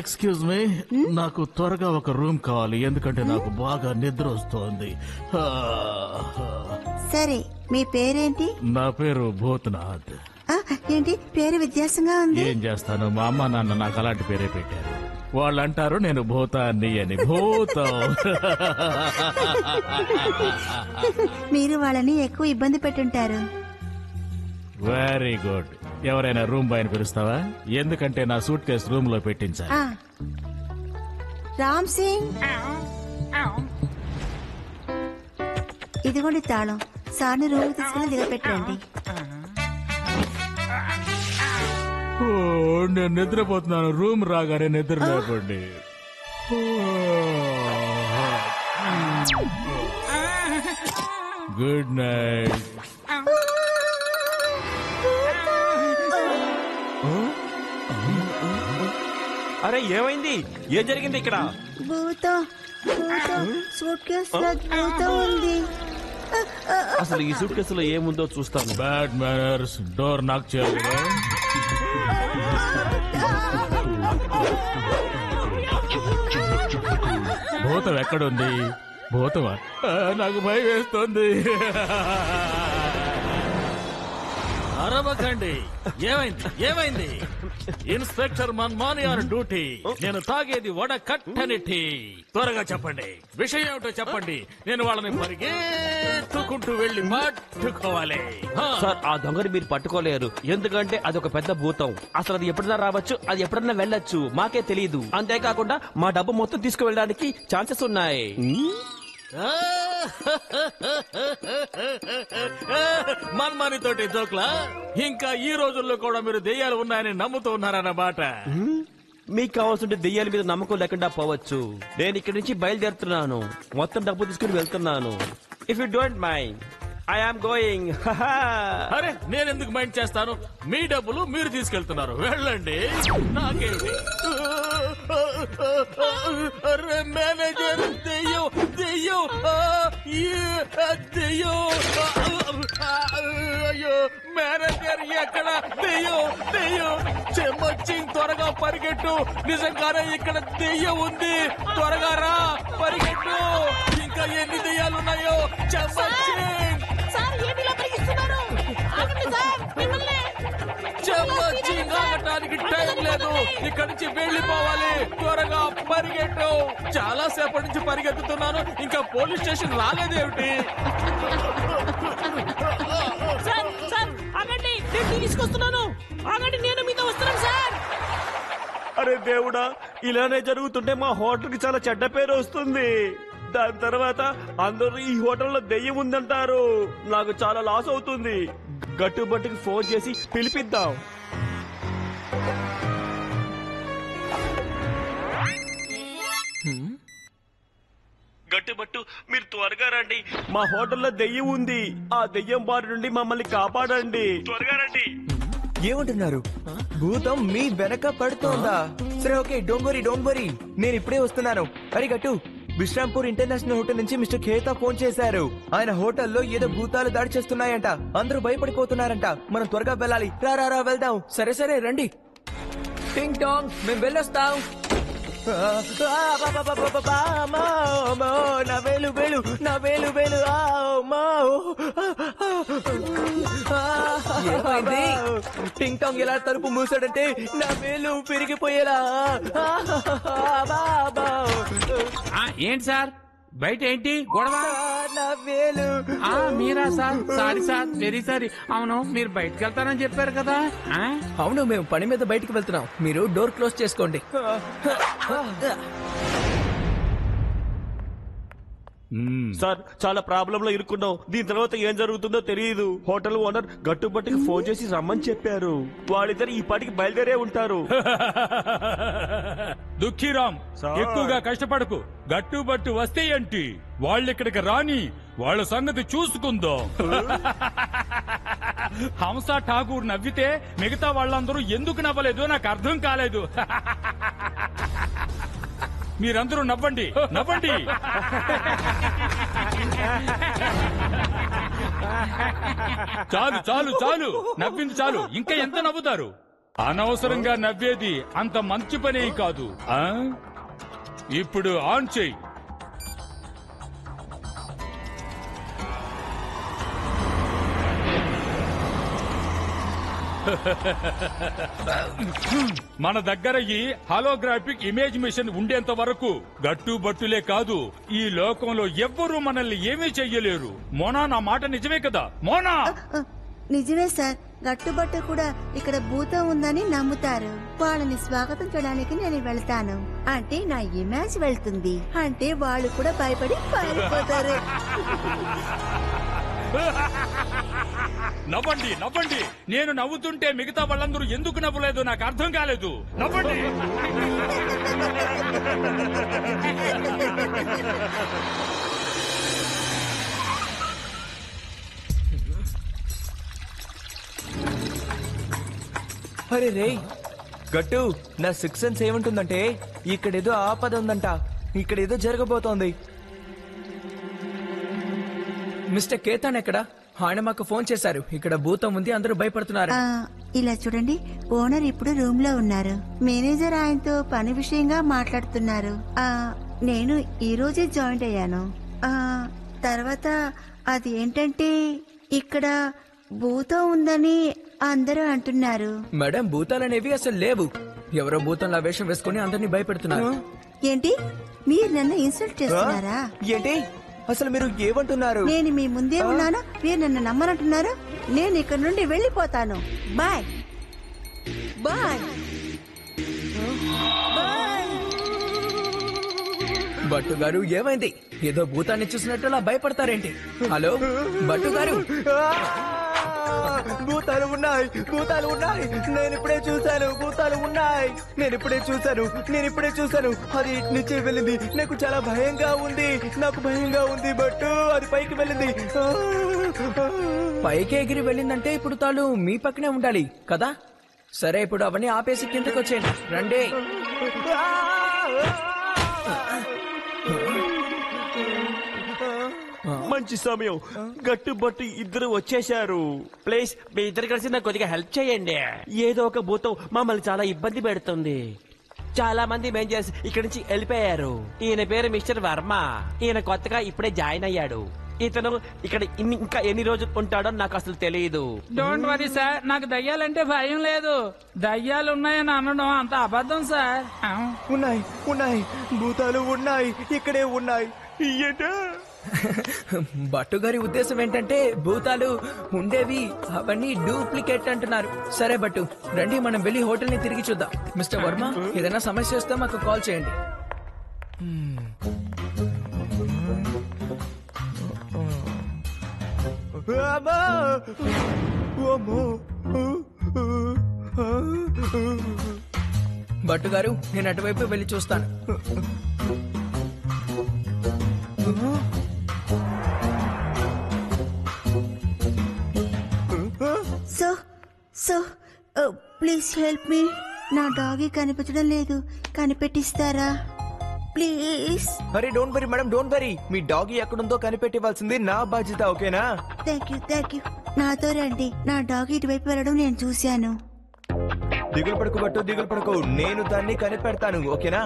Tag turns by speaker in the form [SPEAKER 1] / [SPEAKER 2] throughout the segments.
[SPEAKER 1] Excuse me, నాకు త్వరగా ఒక రూమ్ కావాలి, ఎందుకంటే నాకు బాగా నిద్ర వస్తోంది.
[SPEAKER 2] సరే, మీ పేరేంటి?
[SPEAKER 1] నా పేరు భూతనాథ్.
[SPEAKER 2] ఏంటి పేరు వ్యత్యాసంగా ఉంది?
[SPEAKER 1] ఏం చేస్తాను, మా అమ్మ నాన్న నాకు అలాంటి పేరే పెట్టారు. వాళ్ళు అంటారు నేను భూతాన్ని అని. భూతం.
[SPEAKER 2] మీరు వాళ్ళని ఎక్కువ ఇబ్బంది పెట్టుంటారు.
[SPEAKER 1] Very good. ఎవరైనా రూమ్ బాయ్ని పిలుస్తావా? ఎందుకంటే నా సూట్ కేసు రూమ్ లో పెట్టించాలి.
[SPEAKER 2] రామ్ సింగ్, ఇదిగోండి తాళం. సార్ని రూమ్ తీసుకుని దిగపెట్టండి.
[SPEAKER 1] నేను నిద్రపోతున్నాను. రూమ్ రాగానే నిద్ర లేకండి. Good night.
[SPEAKER 3] అరే ఏమైంది? ఏం జరిగింది ఇక్కడ?
[SPEAKER 2] భూతం, సూట్ కేసులో భూతం ఉంది.
[SPEAKER 3] అసలు ఈ సూట్ కేసులో ఏముందో చూస్తాను.
[SPEAKER 1] Bad manners. డోర్ నాక్ చేయాలి. భూతం ఎక్కడుంది? భూతమా? నాకు భయం వేస్తుంది. అరవకండి. ఏమైంది? Inspector Manmani on duty. నేను తాగేది వడకట్టని టీ. త్వరగా చెప్పండి, విషయం ఏమిటో చెప్పండి. నేను వాళ్ళని పరిగెత్తుకుంటూ వెళ్లి పట్టుకోవాలి.
[SPEAKER 3] సార్, ఆ దొంగని మీరు పట్టుకోలేరు, ఎందుకంటే అది ఒక పెద్ద భూతం. అసలు అది ఎప్పుడైనా రావచ్చు, అది ఎప్పుడైనా వెళ్ళొచ్చు, మాకే తెలియదు. అంతేకాకుండా మా డబ్బు మొత్తం తీసుకువెళ్ళడానికి ఛాన్సెస్ ఉన్నాయి.
[SPEAKER 1] మన్మాని తోటి జోక్లా? ఇంకా ఈ రోజుల్లో కూడా మీరు దెయ్యాలు ఉన్నాయని నమ్ముతూ ఉన్నారన్నమాట.
[SPEAKER 3] మీకు కావాల్సింటే దెయ్యాల మీద నమ్మకం లేకుండా పోవచ్చు. నేను ఇక్కడి నుంచి బయలుదేరుతున్నాను, మొత్తం డబ్బు తీసుకుని వెళ్తున్నాను. If you don't mind, I am going.
[SPEAKER 1] అరే, నేను ఎందుకు మైండ్ చేస్తాను? మీ డబ్బులు మీరు తీసుకెళ్తున్నారు, వెళ్ళండి. నాకేంటి? అరే మేనేజర్, దెయ్యం. అయ్యో మేనేజర్, ఎక్కడ దెయ్యం? చెమ్మొచ్చింగ్, త్వరగా పరిగెట్టు. నిజంగానే ఇక్కడ దెయ్యం ఉంది. త్వరగా రా, పరిగెట్టు. ఇంకా ఎన్ని దెయ్యాలున్నాయో చెమ్మొచ్చింగ్. చెమ్మొచ్చింగ్, ఆగటానికి టైం లేదు. ఇక్కడి నుంచి వెళ్ళిపోవాలి. త్వరగా పరిగెట్టు. చాలా సేపటి నుంచి పరిగెత్తుతున్నాను, ఇంకా పోలీస్ స్టేషన్ రాలేదేమిటి?
[SPEAKER 4] తీసుకొస్తున్నాను, ఆగండి, నేను మీతో వస్తున్నాను సార్.
[SPEAKER 3] అరే దేవుడా, ఇలానే జరుగుతుంటే మా హోటల్ కి చాలా చెడ్డ పేరు వస్తుంది. దాని తర్వాత అందరూ ఈ హోటల్లో దెయ్యం ఉందంటారు. నాకు చాలా లాస్ అవుతుంది. గట్టుబట్టుకి ఫోన్ చేసి పిలిపిద్దాం. గట్టుబట్టు, మీరు త్వరగా రండి. మా హోటల్లో దెయ్యం ఉంది. ఆ దెయ్యం బారి నుండి మమ్మల్ని కాపాడండి. త్వరగా రండి.
[SPEAKER 5] ఏమంటున్నారు? భూతం మీ వెనక పడుతోందా? సరే, ఓకే, డోంట్ వరీ, నేను ఇప్పుడే వస్తున్నాను. అరిగట్టు, విశ్రాంపూర్ ఇంటర్నేషనల్ హోటల్ నుంచి మిస్టర్ ఖేతా ఫోన్ చేశారు. ఆయన హోటల్లో ఏదో భూతాలు దాడి చేస్తున్నాయంట. అందరూ భయపడిపోతున్నారంట. మనం త్వరగా వెళ్ళాలి. రా వెళ్దాం. సరే రండి. టింగ్ టాంగ్, మేము వెళ్ళొస్తాం. నా వేలు టింగ్ టాంగ్ ఎలా తలుపు మూసాడంటే నా వేలు పెరిగిపోయేలా.
[SPEAKER 6] ఏంటి సార్, బయట ఏంటి గొడవ?
[SPEAKER 5] నా వేలు.
[SPEAKER 6] మీరా సార్? Sorry, very sorry. అవును, మీరు బయటకు వెళ్తారని చెప్పారు కదా.
[SPEAKER 5] అవును, మేము పని మీద బయటికి వెళ్తున్నాం. మీరు డోర్ క్లోజ్ చేసుకోండి.
[SPEAKER 3] సార్, చాలా ప్రాబ్లం లో ఇరుక్కున్నాం. దీని తర్వాత ఏం జరుగుతుందో తెలియదు. హోటల్ ఓనర్ గట్టుబట్టుకి ఫోన్ చేసి రమ్మని చెప్పారు. వాళ్ళిద్దరు ఈ పాటికి బయలుదేరే ఉంటారు.
[SPEAKER 7] దుఃఖీరామ్, ఎక్కువగా కష్టపడకు. గట్టుబట్టు వస్తే ఏంటి, వాళ్ళిక్కడికి రాని, వాళ్ళ సంగతి చూసుకుందాం. హంస ఠాకూర్ నవ్వితే మిగతా వాళ్ళందరూ ఎందుకు నవ్వలేదో నాకు అర్థం కాలేదు. మీరందరూ నవ్వండి. చాలు నవ్వింది చాలు. ఇంకా ఎంత నవ్వుతారు? అనవసరంగా నవ్వేది అంత మంచి పని కాదు. ఆ ఇప్పుడు ఆన్ చెయ్యి. మన దగ్గర ఈ హాలోగ్రాఫిక్ ఇమేజ్ మిషన్ ఉండేంత వరకు గట్టుబట్టులే కాదు, ఈ లోకంలో ఎవ్వరూ మనల్ని ఏమీ చెయ్యలేరు. మోనా, నా మాట నిజమే కదా మోనా?
[SPEAKER 2] నిజమే సార్, గట్టుబట్టు కూడా ఇక్కడ భూతం ఉందని నమ్ముతారు. వాళ్ళని స్వాగతించడానికి నేను వెళ్తాను అంటే నా ఇమేజ్ వెళ్తుంది, అంటే వాళ్ళు కూడా భయపడి పారిపోతారు.
[SPEAKER 7] నవ్వండి నవ్వండి. నేను నవ్వుతుంటే మిగతా వాళ్ళందరూ ఎందుకు నవ్వలేదు నాకు అర్థం కాలేదు. నవ్వండి.
[SPEAKER 5] అరే రే గట్టు, నా సిక్స్ సెన్స్ ఏమంటుందంటే ఇక్కడేదో ఆపద ఉందంట, ఇక్కడేదో జరగబోతోంది.
[SPEAKER 8] మిస్టర్ కేతాన్ ఎక్కడ? ఆయన మాకు ఫోన్ చేశారు, ఇక్కడ భూతం ఉంది, అందరూ భయపడుతున్నారు.
[SPEAKER 2] ఇలా చూడండి, ఓనర్ ఇప్పుడు రూమ్ లో ఉన్నారు. మేనేజర్ ఆయనతో పని విషయంగా మాట్లాడుతున్నారు. నేను ఈ రోజే జాయిన్ అయ్యాను. తర్వాత అది ఏంటంటే ఇక్కడ భూతం ఉందని అందరూ అంటున్నారు.
[SPEAKER 8] మేడం, భూతాలనేవి అసలు లేవు. ఎవరో భూతంలా వేషం వేసుకుని అందరినీ భయపెడుతున్నారు.
[SPEAKER 2] ఏంటి, మీరు నన్ను ఇన్సల్ట్ చేస్తున్నారా?
[SPEAKER 5] ఏంటి అసలు మీరు ఏమంటున్నారు?
[SPEAKER 2] నేను మీ ముందే ఉన్నాను, మీరు నన్ను నమ్మనంటున్నారు. నేను ఇక్కడ నుండి వెళ్ళిపోతాను. Bye bye bye.
[SPEAKER 8] భట్టు గారు, ఏమైంది? ఏదో భూతాన్ని చూసినట్టులా భయపడతారేంటి? హలో భట్టు గారు.
[SPEAKER 5] భూతాలు ఉన్నాయి, భూతాలు ఉన్నాయి. నేను ఇప్పుడే చూశాను, భూతాలు ఉన్నాయి. నేను ఇప్పుడే చూశాను. అది ఇటు నుంచి వెళ్ళింది. నాకు చాలా భయంగా ఉంది, నాకు భయంగా ఉంది. బట్టు అది పైకి వెళ్ళింది.
[SPEAKER 8] పైకి ఎగిరి వెళ్ళిందంటే ఇప్పుడు తాను మీ పక్కనే ఉండాలి కదా? సరే, ఇప్పుడు అవన్నీ ఆపేసి కిందకు వచ్చేయండి. రండి.
[SPEAKER 3] మంచి సమయం, గట్టుబట్టు ఇద్దరు వచ్చేశారు. ప్లీజ్ మీ ఇద్దరు కలిసి నాకు కొద్దిగా హెల్ప్ చేయండి. ఏదో ఒక భూతం మమ్మల్ని చాలా ఇబ్బంది పెడుతుంది. చాలా మంది మేనేజర్స్ ఇక్కడి నుంచి వెళ్ళిపోయారు. ఈయన పేరు మిస్టర్ వర్మ. ఈయన కొత్తగా ఇప్పుడే జాయిన్ అయ్యాడు. ఇతను ఇక్కడ ఇంకా ఎన్ని రోజులు ఉంటాడో నాకు అసలు తెలియదు.
[SPEAKER 6] డోంట్ వరీ సార్, నాకు దయ్యాలంటే భయం లేదు. దయ్యాలు ఉన్నాయని అనడం అంత అబద్ధం సార్.
[SPEAKER 5] ఉన్నాయి ఉన్నాయి, భూతాలు ఉన్నాయి, ఇక్కడే ఉన్నాయి. ఏంటో
[SPEAKER 8] భట్టు గారి ఉద్దేశం ఏంటంటే భూతాలు ఉండేవి అవన్నీ డూప్లికేట్ అంటున్నారు. సరే భట్టు, రండి మనం వెళ్ళి హోటల్ ని తిరిగి చూద్దాం. మిస్టర్ వర్మ, ఏదైనా సమస్య వస్తే మాకు కాల్ చేయండి. భట్టు గారు, నేను అటువైపు వెళ్ళి చూస్తాను.
[SPEAKER 2] So please help me. నా డాగీ కనిపించడం లేదు, కనిపెట్టిస్తారా ప్లీజ్?
[SPEAKER 5] అరే don't worry madam, don't worry. Me doggy ఎక్కడుందో కనిపెట్టివ్వాల్సింది నా బాధ్యత, ఓకేనా?
[SPEAKER 2] Thank you. నాతో రండి. నా డాగీ ఇటువైపు వెళ్ళడం నేను చూశాను.
[SPEAKER 5] దిగులు పడకు బట్టు, దిగులు పడకు. నేను దాన్ని కనిపెడతాను, ఓకేనా?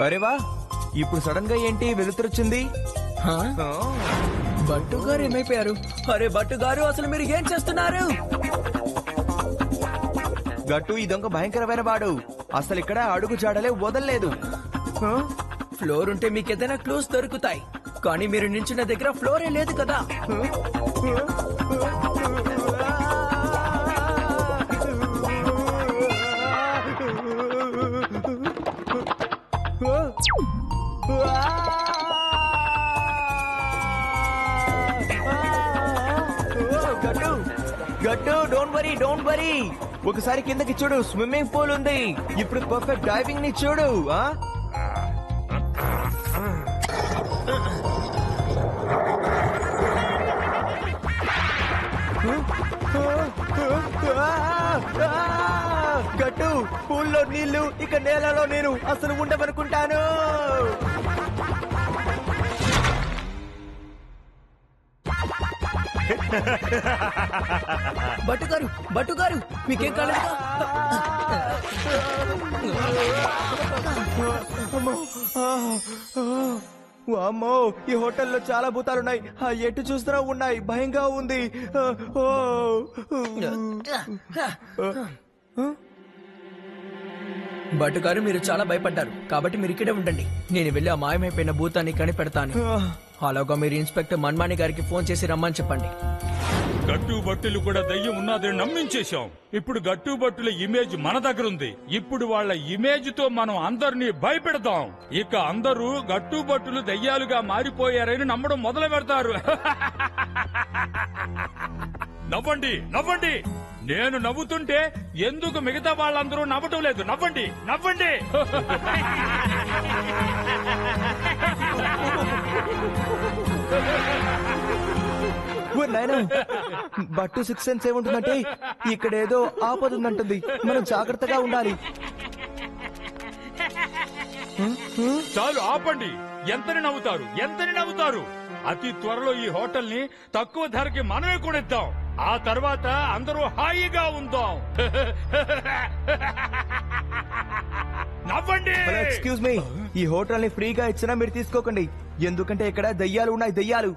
[SPEAKER 5] అరే వా, ఇప్పుడు సడన్ గా ఏంటి వెలుతురొచ్చింది?
[SPEAKER 8] భట్టు గారు ఏమైపోయారు? అరే భట్టు గారు, అసలు మీరు ఏం చేస్తున్నారు?
[SPEAKER 5] గట్టు, ఈ దొంగ భయంకరమైన వాడు. అసలు ఇక్కడ అడుగు జాడలే వదలలేదు.
[SPEAKER 8] ఫ్లోర్ ఉంటే మీకు ఏదైనా క్లూస్ దొరుకుతాయి, కానీ మీరు నించున్న దగ్గర ఫ్లోరే లేదు కదా.
[SPEAKER 5] గట్టు, డోంట్ వరీ. ఒకసారి కిందకి చూడు, స్విమ్మింగ్ పూల్ ఉంది. ఇప్పుడు పర్ఫెక్ట్ డైవింగ్ ని చూడు. గట్టు, పూల్లో నీళ్లు, ఇక నేలలో నేను అసలు ఉండవనుకుంటాను.
[SPEAKER 8] బట్టు గారు మీకేం కాలేదు?
[SPEAKER 5] అమ్మో, ఈ హోటల్లో చాలా భూతాలున్నాయి. ఎటు చూస్తున్నా ఉన్నాయి, భయంగా ఉంది. ఓ
[SPEAKER 8] బట్టు గారు మీరు చాలా భయపడ్డారు కాబట్టి మీరు ఇక్కడే ఉండండి. నేను వెళ్ళి ఆ మాయమైపోయిన భూతాన్ని కనిపెడతాను. అలాగా మీరు ఇన్స్పెక్టర్ మన్మాని గారికి ఫోన్ చేసి రమ్మని చెప్పండి.
[SPEAKER 7] గట్టుబట్టులు కూడా దయ్యం ఉన్నదని నమ్మించేశాం. ఇప్పుడు గట్టుబట్టుల ఇమేజ్ మన దగ్గర ఉంది. ఇప్పుడు వాళ్ళ ఇమేజ్ తో మనం అందరినీ భయపెడతాం. ఇక అందరూ గట్టుబట్టులు దయ్యాలుగా మారిపోయారని నమ్మడం మొదలు పెడతారు. నవ్వండి, నవ్వండి. నేను నవ్వుతుంటే ఎందుకు మిగతా వాళ్ళందరూ నవ్వటం లేదు? నవ్వండి, నవ్వండి.
[SPEAKER 5] బట్టు 6 సెన్స్ ఏముంటుందంటే ఇక్కడ ఏదో ఆపదుందంటుంది. మనం జాగ్రత్తగా ఉండాలి.
[SPEAKER 7] చాలు, ఆపండి. ఎంతని నవ్వుతారు, ఎంతని నవ్వుతారు? అతి త్వరలో ఈ హోటల్ ని తక్కువ ధరకి మనమే కొనిద్దాం. ఆ తర్వాత అందరూ హాయిగా ఉందాం. నవ్వండి.
[SPEAKER 5] ఎక్స్క్యూజ్ మీ, ఈ హోటల్ ని ఫ్రీగా ఇచ్చినా మీరు తీసుకోకండి. ఎందుకంటే ఇక్కడ దయ్యాలు ఉన్నాయి, దయ్యాలు.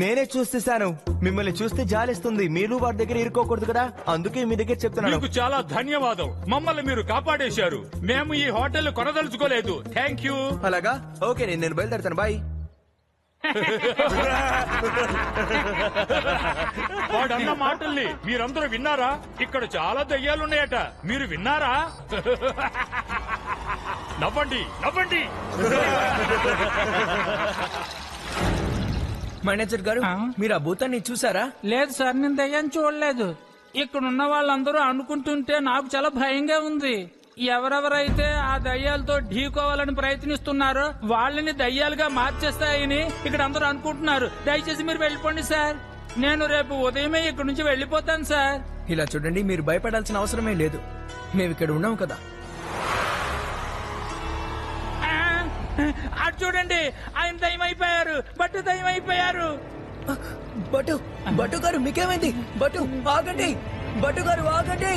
[SPEAKER 5] నేనే చూస్తేశాను. మిమ్మల్ని చూస్తే జాలిస్తుంది. మీరు వారి దగ్గర ఇరుకోకూడదు కదా, అందుకే మీ దగ్గర చెప్తున్నాను.
[SPEAKER 7] మీకు చాలా ధన్యవాదం. మమ్మల్ని మీరు కాపాడేశారు. మేము ఈ హోటల్ కొనదలుచుకోలేదు. Thank you.
[SPEAKER 5] అలాగా, ఓకే, నేను బయలుదేరుతాను. బాయ్.
[SPEAKER 7] వాడన్న మాటల్ని మీరందరూ విన్నారా? ఇక్కడ చాలా దయ్యాలున్నాయట. మీరు విన్నారా? నవ్వండి, నవ్వండి.
[SPEAKER 8] మేనేజర్ గారు, మీరు ఆ భూతాన్ని చూసారా?
[SPEAKER 6] లేదు సార్, నేను దయ్యాన్ని చూడలేదు. ఇక్కడున్న వాళ్ళందరూ అనుకుంటుంటే నాకు చాలా భయంగా ఉంది. ఎవరెవరైతే ఆ దయ్యాలతో ఢీకోవాలని ప్రయత్నిస్తున్నారో వాళ్ళని దయ్యాలుగా మార్చేస్తాయని ఇక్కడ అందరూ అనుకుంటున్నారు. దయచేసి మీరు వెళ్ళిపోండి సార్. నేను రేపు ఉదయమే ఇక్కడ నుంచి వెళ్ళిపోతాను సార్.
[SPEAKER 8] ఇలా చూడండి, మీరు భయపడాల్సిన అవసరమే లేదు. మేము ఇక్కడ ఉన్నాం కదా.
[SPEAKER 6] అటు చూడండి, ఆయన దయ్యమైపోయారు. బట్టు దయ్యమైపోయారు.
[SPEAKER 8] బట్టు గారు మీకేమైంది? బట్టు ఆగండి, బట్టు గారు ఆగండి.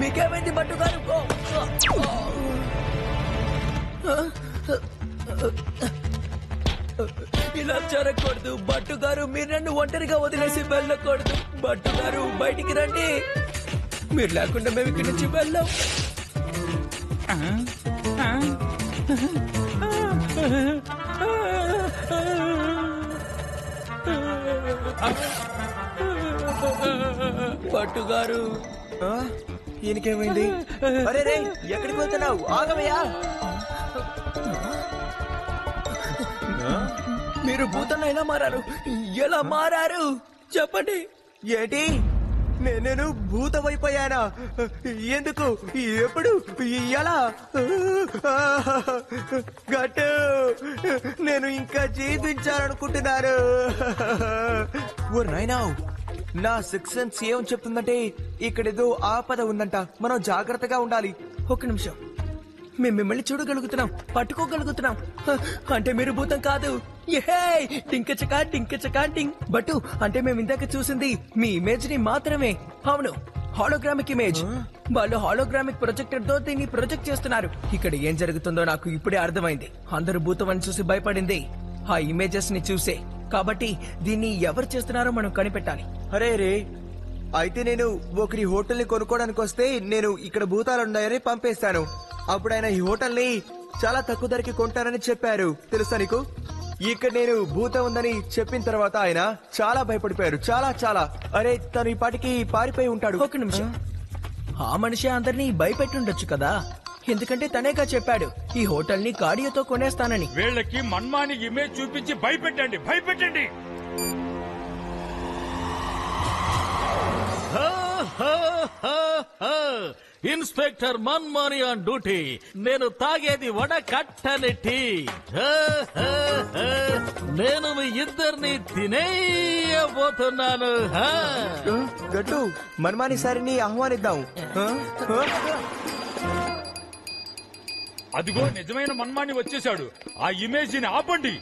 [SPEAKER 8] మీకేమైంది బట్టు గారు? ఇలా జరగకూడదు బట్టు గారు. మీరు నన్ను ఒంటరిగా వదిలేసి వెళ్ళకూడదు. బట్టు గారు బయటికి రండి. మీరు లేకుండా మేము ఇక్కడి నుంచి వెళ్ళాం. బట్టు గారు,
[SPEAKER 5] ఈయనకేమైంది? అరే రే, ఎక్కడికి వెళ్తున్నావు? ఆగవయ్యా.
[SPEAKER 8] మీరు భూతంలో ఎలా మారారు? ఎలా మారారు చెప్పండి.
[SPEAKER 5] ఏంటి, నేను భూతమైపోయానా? ఎందుకు, ఎప్పుడు, ఎలా? గట్టు, నేను ఇంకా జీవించాలనుకుంటున్నాను. ఓ నాయనా, నా 6 సెన్స్ ఏం చెప్తుందంటే ఇక్కడేదో ఆపద ఉందంట. మనం జాగ్రత్తగా ఉండాలి.
[SPEAKER 8] ఒక్క నిమిషం, మేము మిమ్మల్ని చూడగలుగుతున్నాం, పట్టుకోగలుగుతున్నాం. అంటే మీరు భూతం కాదు. టింకచకా టింకచకా టింక్. బట్టు, అంటే మేము ఇందాక చూసింది మీ ఇమేజ్ ని మాత్రమే. అవును, హాలోగ్రామిక్ ఇమేజ్. వాళ్ళు హాలోగ్రామిక్ ప్రొజెక్టర్ తో దీన్ని ప్రొజెక్ట్ చేస్తున్నారు. ఇక్కడ ఏం జరుగుతుందో నాకు ఇప్పుడే అర్థమైంది. అందరూ భూతం అని చూసి భయపడింది ఆ ఇమేజెస్ ని చూసే. కాబట్టి దీన్ని ఎవరు చేస్తున్నారో మనం కనిపెట్టాలి.
[SPEAKER 5] అరే రే, అయితే నేను ఒకరి హోటల్ ని కొనుక్కోవడానికి వస్తే నేను ఇక్కడ భూతాలున్నాయని పంపేస్తాను. అప్పుడు ఆయన ఈ హోటల్ ని చాలా తక్కువ ధరకి కొంటానని చెప్పారు. తెలుసా నీకు? ఇక్కడ నేను భూతం ఉందని చెప్పిన తర్వాత ఆయన చాలా భయపడిపోయారు. చాలా చాలా. అరే, తను ఈ పాటికి పారిపోయి ఉంటాడు.
[SPEAKER 8] ఒక నిమిషం, ఆ మనిషి అందరినీ భయపెట్టుండొచ్చు కదా, ఎందుకంటే తనేగా చెప్పాడు ఈ హోటల్ ని కాడియోతో కొనేస్తానని.
[SPEAKER 7] వీళ్ళకి మన్మాని ఇమేజ్ చూపించి భయపెట్టండి, భయపెట్టండి.
[SPEAKER 1] Inspector Manmani on duty. నేను తాగేది వడ కట్టని టీ. నేను మీ ఇద్దరిని తినేయబోతున్నాను.
[SPEAKER 5] గట్టు, మన్మాని సారిని ఆహ్వానిద్దాం.
[SPEAKER 7] అదిగో నిజమైన మన్మాని వచ్చేశాడు. ఆ ఇమేజ్ ని ఆపండి.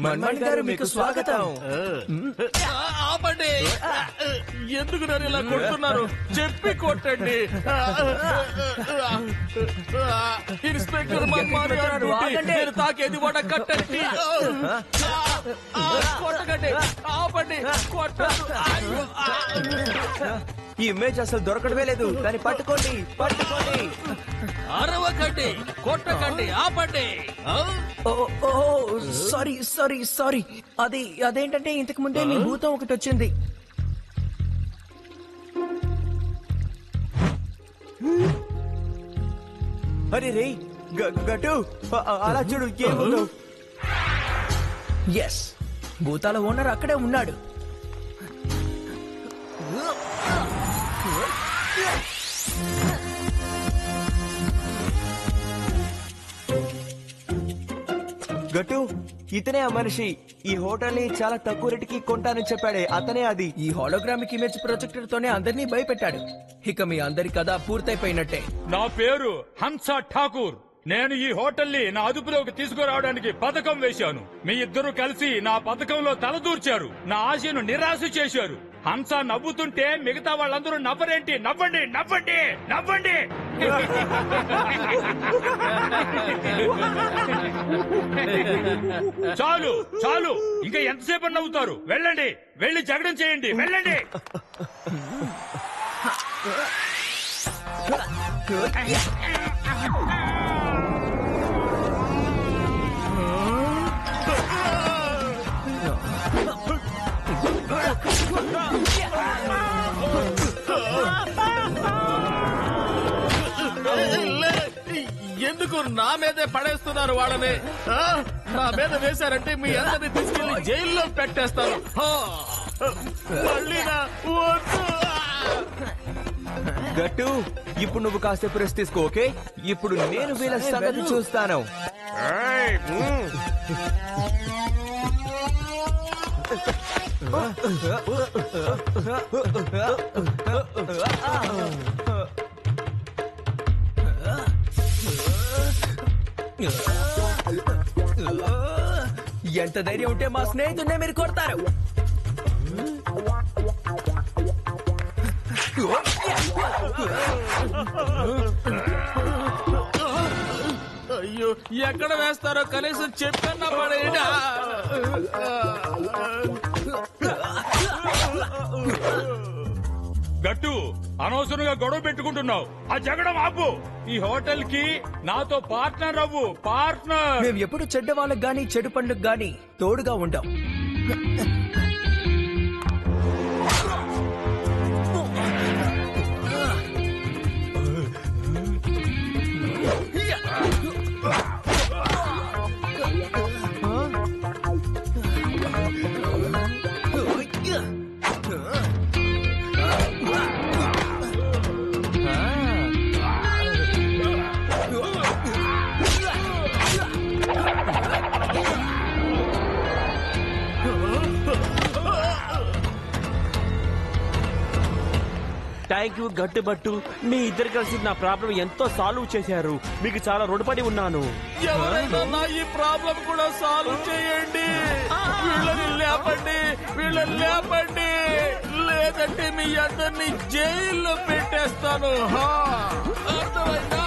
[SPEAKER 5] మన్మణి గారు మీకు స్వాగతం.
[SPEAKER 1] ఆపండి. ఎందుకు నన్ను ఇలా కొడుతున్నారు? చెప్పి కొట్టండి. ఇన్స్పెక్టర్ మన్మాని గారు డ్యూటీ. నేను తాకేది వడ కట్టండి. కొట్టకండి. ఆపండి. కొట్టండి.
[SPEAKER 5] ఈ ఇమేజ్ అసలు దొరకడమే లేదు. దాన్ని పట్టుకోండి, పట్టుకోండి.
[SPEAKER 1] అరవకండి, కొట్టకండి, ఆపండి.
[SPEAKER 8] Sorry sorry sorry. అదేంటంటే ఇంతకు ముందే మీ భూతం ఒకటి వచ్చింది.
[SPEAKER 5] అరే రే గట్టు, అలా చూడు, ఏముందో.
[SPEAKER 8] ఎస్, భూతాల ఓనర్ అక్కడే ఉన్నాడు.
[SPEAKER 5] గట్టు, ఇతనే ఆ మనిషి. ఈ హోటల్ ని చాలా తక్కువ రేటుకి కొంటానని చెప్పాడే, అతనే అది.
[SPEAKER 8] ఈ హోలోగ్రామిక్ ఇమేజ్ ప్రొజెక్టర్ తోనే అందరినీ భయపెట్టాడు. ఇక మీ అందరి కథ పూర్తయిపోయినట్టే.
[SPEAKER 7] నా పేరు హంస ఠాకూర్. నేను ఈ హోటల్ ని నా అదుపులోకి తీసుకురావడానికి పథకం వేశాను. మీ ఇద్దరు కలిసి నా పథకంలో తలదూర్చారు. నా ఆశను నిరాశ చేశారు. హంస నవ్వుతుంటే మిగతా వాళ్ళందరూ నవ్వరేంటి? నవ్వండి, నవ్వండి, నవ్వండి. చాలు చాలు, ఇంకా ఎంతసేపు నవ్వుతారు? వెళ్ళండి, వెళ్ళి జగడం చేయండి, వెళ్ళండి.
[SPEAKER 1] ఎందుకు నా మీదే పడేస్తున్నారు వాళ్ళని? నా మీద వేశారంటే మీ అందరిని తీసుకెళ్లి జైల్లో పెట్టేస్తాను. మళ్ళీ
[SPEAKER 5] గట్టు, ఇప్పుడు నువ్వు కాసేపు రెస్ట్ తీసుకో, ఓకే? ఇప్పుడు నేను వీళ్ళ సంగతి చూస్తాను.
[SPEAKER 8] ఎంత ధైర్యం ఉంటే మా స్నేహితుడినే మీరు కొడతారు?
[SPEAKER 1] అయ్యో, ఎక్కడ వేస్తారో కనీసం చెప్పన్నా పడేయండి.
[SPEAKER 7] గట్టు, అనవసరంగా గొడవ పెట్టుకుంటున్నావు. ఆ జగడం ఆపు. ఈ హోటల్ కి నాతో పార్ట్నర్ అవ్వు, పార్ట్నర్.
[SPEAKER 8] మేము ఎప్పుడు చెడ్డ వాళ్ళకి గాని చెడు పండుగ గాని తోడుగా ఉంటాం.
[SPEAKER 3] Thank you గట్టుబట్టు. మీ ఇద్దరు కలిసి నా ప్రాబ్లం ఎంతో సాల్వ్ చేశారు. మీకు చాలా రుణపడి ఉన్నాను.
[SPEAKER 1] ఎవరైనా నా ఈ ప్రాబ్లం కూడా సాల్వ్ చేయండి. వీళ్ళని లేపండి, వీళ్ళని లేపండి. లేదంటే మీ అందరినీ జైల్లో పెట్టేస్తాను. అర్థమైందా?